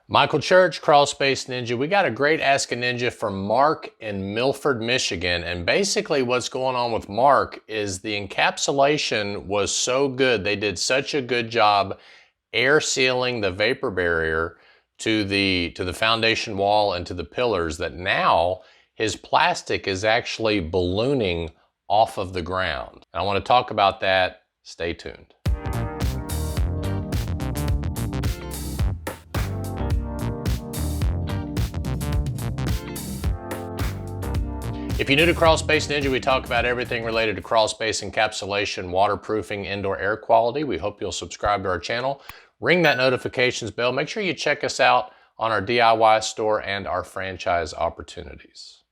Michael Church, Crawl Space Ninja. We got a great Ask a Ninja from Mark in Milford, Michigan. And basically what's going on with Mark is the encapsulation was so good. They did such a good job air sealing the vapor barrier to the foundation wall and to the pillars that now his plastic is actually ballooning off of the ground. I want to talk about that. Stay tuned. If you're new to Crawl Space Ninja, we talk about everything related to crawl space encapsulation, waterproofing, indoor air quality. We hope you'll subscribe to our channel. Ring that notifications bell. Make sure you check us out on our DIY store and our franchise opportunities.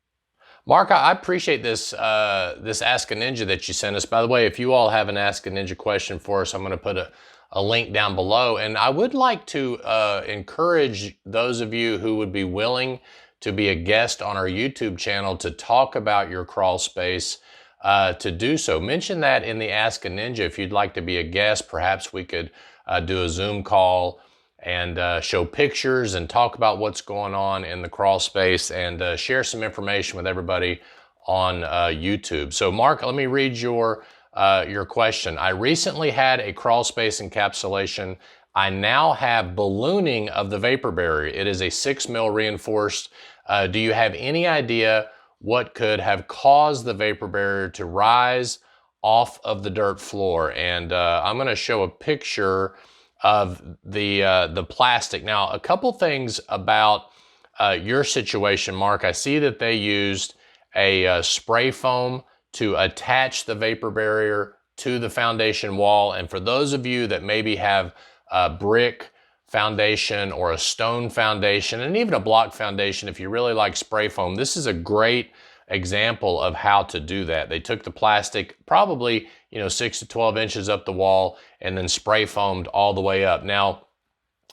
Mark, I appreciate this this Ask a Ninja that you sent us. By the way, if you all have an Ask a Ninja question for us, I'm going to put a link down below. And I would like to encourage those of you who would be willing to be a guest on our YouTube channel to talk about your crawl space, to do so. Mention that in the Ask a Ninja if you'd like to be a guest. Perhaps we could do a Zoom call and show pictures and talk about what's going on in the crawl space and share some information with everybody on YouTube. So Mark, let me read your question. I recently had a crawl space encapsulation. I now have ballooning of the vapor barrier. It is a 6 mil reinforced. Do you have any idea what could have caused the vapor barrier to rise off of the dirt floor? And I'm going to show a picture of the plastic. Now, a couple things about your situation, Mark. I see that they used a spray foam to attach the vapor barrier to the foundation wall. And for those of you that maybe have a brick foundation or a stone foundation and even a block foundation, if you really like spray foam, this is a great example of how to do that. They took the plastic probably 6 to 12 inches up the wall and then spray foamed all the way up. Now,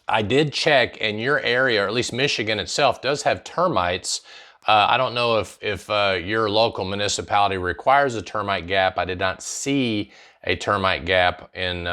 I did check, and your area, or at least Michigan itself, does have termites. I don't know if your local municipality requires a termite gap. I did not see a termite gap in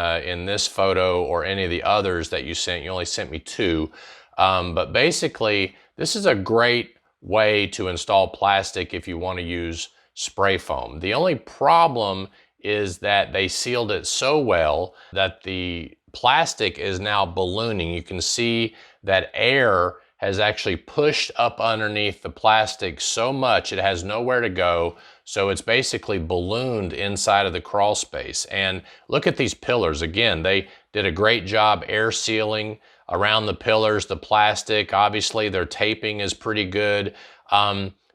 this photo or any of the others that you sent. You only sent me 2. But basically, this is a great way to install plastic if you want to use spray foam. The only problem is that they sealed it so well that the plastic is now ballooning. You can see that air has actually pushed up underneath the plastic so much it has nowhere to go. So it's basically ballooned inside of the crawl space. And look at these pillars. Again, they did a great job air sealing around the pillars, the plastic. Obviously, their taping is pretty good.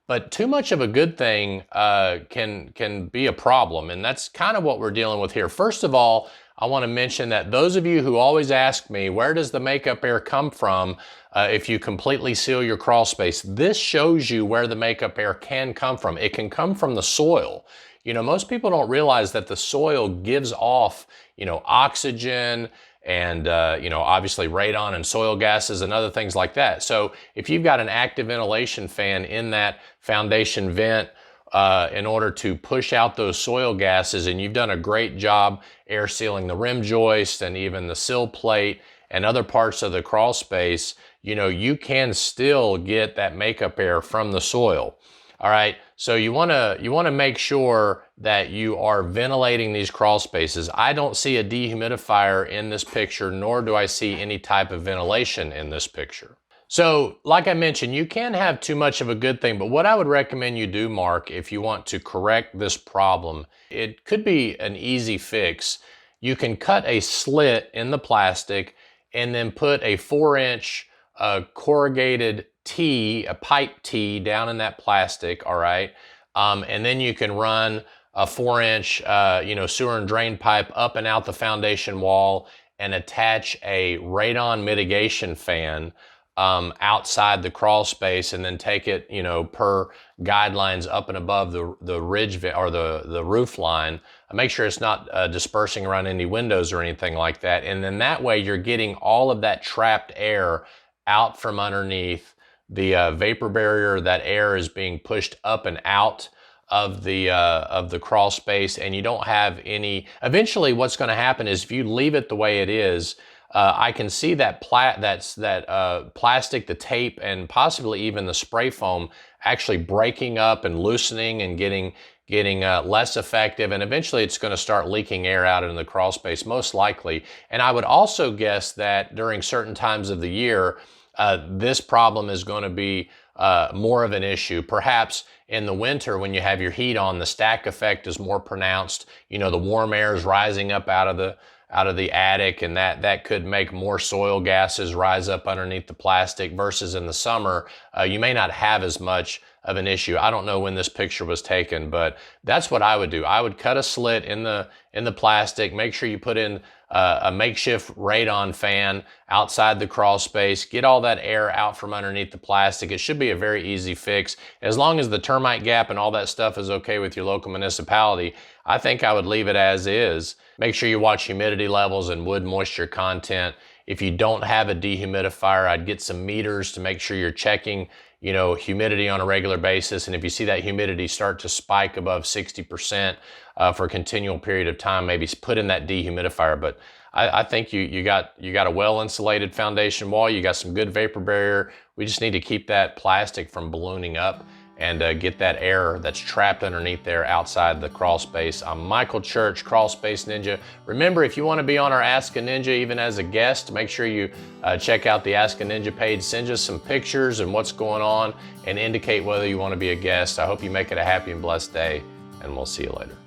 But too much of a good thing can be a problem. And that's kind of what we're dealing with here. First of all, I want to mention that those of you who always ask me, where does the makeup air come from if you completely seal your crawl space? This shows you where the makeup air can come from. It can come from the soil. Most people don't realize that the soil gives off, oxygen and, obviously radon and soil gases and other things like that. So if you've got an active ventilation fan in that foundation vent, in order to push out those soil gases, and you've done a great job air sealing the rim joist and even the sill plate and other parts of the crawl space, you can still get that makeup air from the soil. All right, so you want to make sure that you are ventilating these crawl spaces. I don't see a dehumidifier in this picture, nor do I see any type of ventilation in this picture. So, like I mentioned, you can have too much of a good thing, but what I would recommend you do, Mark, if you want to correct this problem, it could be an easy fix. You can cut a slit in the plastic and then put a 4-inch corrugated tee, a pipe tee down in that plastic, all right? And then you can run a 4-inch, sewer and drain pipe up and out the foundation wall and attach a radon mitigation fan outside the crawl space, and then take it, per guidelines up and above the ridge or the roof line. Make sure it's not dispersing around any windows or anything like that. And then that way you're getting all of that trapped air out from underneath the vapor barrier. That air is being pushed up and out of the crawl space, and you don't have any. Eventually what's going to happen is if you leave it the way it is, I can see that plastic, the tape, and possibly even the spray foam actually breaking up and loosening and getting less effective, and eventually it's going to start leaking air out into the crawl space, most likely. And I would also guess that during certain times of the year, this problem is going to be more of an issue. Perhaps in the winter when you have your heat on, the stack effect is more pronounced. You know, the warm air is rising up out of the attic, and that could make more soil gases rise up underneath the plastic, versus in the summer, you may not have as much of an issue. I don't know when this picture was taken, but that's what I would do. I would cut a slit in the plastic, make sure you put in a makeshift radon fan outside the crawl space, get all that air out from underneath the plastic. It should be a very easy fix. As long as the termite gap and all that stuff is okay with your local municipality, I think I would leave it as is. Make sure you watch humidity levels and wood moisture content. If you don't have a dehumidifier, I'd get some meters to make sure you're checking, you know, humidity on a regular basis. And if you see that humidity start to spike above 60% for a continual period of time, maybe put in that dehumidifier. But I think you got a well-insulated foundation wall. You got some good vapor barrier. We just need to keep that plastic from ballooning up and get that air that's trapped underneath there outside the crawl space. I'm Michael Church, Crawl Space Ninja. Remember, if you want to be on our Ask a Ninja even as a guest, make sure you check out the Ask a Ninja page. Send us some pictures and what's going on and indicate whether you want to be a guest. I hope you make it a happy and blessed day, and we'll see you later.